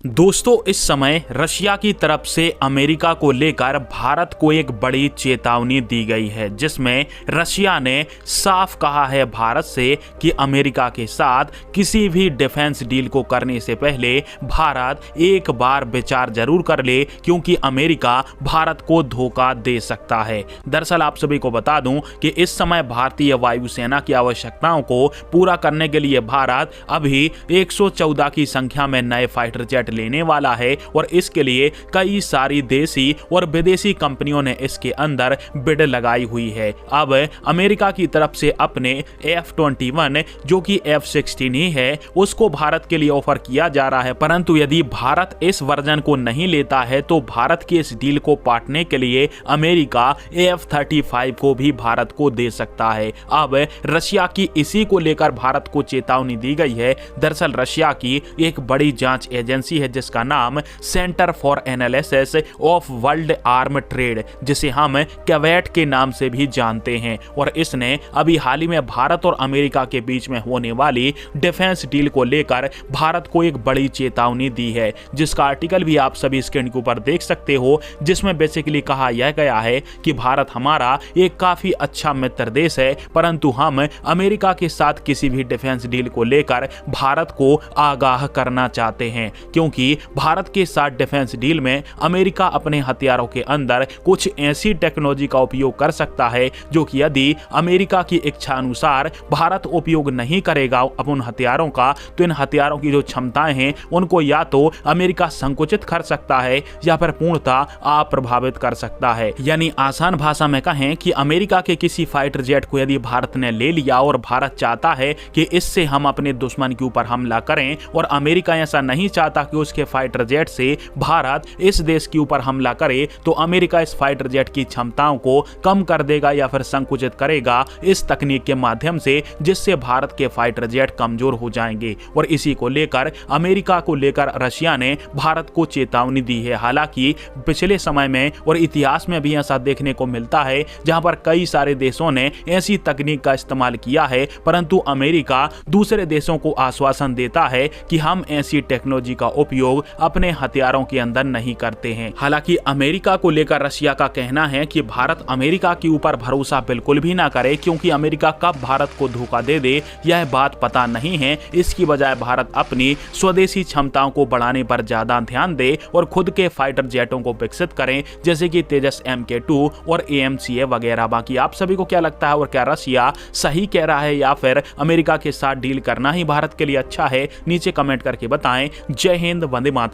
दोस्तों, इस समय रशिया की तरफ से अमेरिका को लेकर भारत को एक बड़ी चेतावनी दी गई है, जिसमें रशिया ने साफ कहा है भारत से कि अमेरिका के साथ किसी भी डिफेंस डील को करने से पहले भारत एक बार विचार जरूर कर ले, क्योंकि अमेरिका भारत को धोखा दे सकता है। दरअसल आप सभी को बता दूं कि इस समय भारतीय वायुसेना की आवश्यकताओं को पूरा करने के लिए भारत अभी 114 की संख्या में नए फाइटर जेट लेने वाला है, और इसके लिए कई सारी देसी और विदेशी कंपनियों ने इसके अंदर बिड लगाई हुई है। अब अमेरिका की तरफ से अपने F-21 जो कि F-16 ही है, उसको भारत के लिए ऑफर किया जा रहा है, परंतु यदि भारत इस वर्जन को नहीं लेता है तो भारत की इस डील को पाटने के लिए अमेरिका F-35 को भी भारत को दे सकता है। अब रशिया की इसी को लेकर भारत को चेतावनी दी गई है। दरअसल रशिया की एक बड़ी जांच एजेंसी है जिसका नाम centre for analysis of world arm trade, जिसे हम क्वेट के नाम से भी जानते हैं, और इसने अभी हाल ही में भारत और अमेरिका के बीच में होने वाली डिफेंस डील को लेकर भारत को एक बड़ी चेतावनी दी है, जिसका आर्टिकल भी आप सभी स्क्रीन के ऊपर देख सकते हो, जिसमें बेसिकली कहा यह गया है कि भारत हमारा एक काफी अच्छा मित्र देश है, परंतु हम अमेरिका के साथ किसी भी डिफेंस डील को लेकर भारत को आगाह करना चाहते हैं, क्योंकि भारत के साथ डिफेंस डील में अमेरिका अपने हथियारों के अंदर कुछ ऐसी टेक्नोलॉजी का उपयोग कर सकता है जो कि यदि अमेरिका की इच्छा अनुसार भारत उपयोग नहीं करेगा उन हथियारों का, तो इन हथियारों की जो क्षमताएं हैं उनको या तो अमेरिका संकुचित कर सकता है या फिर पूर्णतः अप्रभावित कर सकता है। यानी आसान भाषा में कहें कि अमेरिका के किसी फाइटर जेट को यदि भारत ने ले लिया और भारत चाहता है कि इससे हम अपने दुश्मन के ऊपर हमला करें, और अमेरिका ऐसा नहीं चाहता कि उसके फाइटर जेट से भारत इस देश के ऊपर हमला करे, तो अमेरिका इस फाइटर जेट की क्षमताओं को कम कर देगा या फिर संकुचित करेगा इस तकनीक के माध्यम से, जिससे भारत के फाइटर जेट कमजोर हो जाएंगे। और इसी को लेकर अमेरिका को लेकर रशिया ने भारत को चेतावनी दी है। हालांकि पिछले समय में और इतिहास में भी ऐसा देखने को मिलता है जहां पर कई सारे देशों ने ऐसी तकनीक का इस्तेमाल किया है, परंतु अमेरिका दूसरे देशों को आश्वासन देता है कि हम ऐसी टेक्नोलॉजी का उपयोग अपने हथियारों के अंदर नहीं करते हैं। हालांकि अमेरिका को लेकर रशिया का कहना है कि भारत अमेरिका के ऊपर भरोसा बिल्कुल भी ना करे, क्योंकि अमेरिका कब भारत को धोखा दे दे यह बात पता नहीं है। इसकी बजाय भारत अपनी स्वदेशी क्षमताओं को बढ़ाने पर ज्यादा ध्यान दे और खुद के फाइटर जेटों को विकसित करें, जैसे कि तेजस MK2 और AMCA वगैरह। बाकी आप सभी को क्या लगता है, और क्या रशिया सही कह रहा है या फिर अमेरिका के साथ डील करना ही भारत के लिए अच्छा है? नीचे कमेंट करके बताएं। जय हिंद, वंदे मातरम।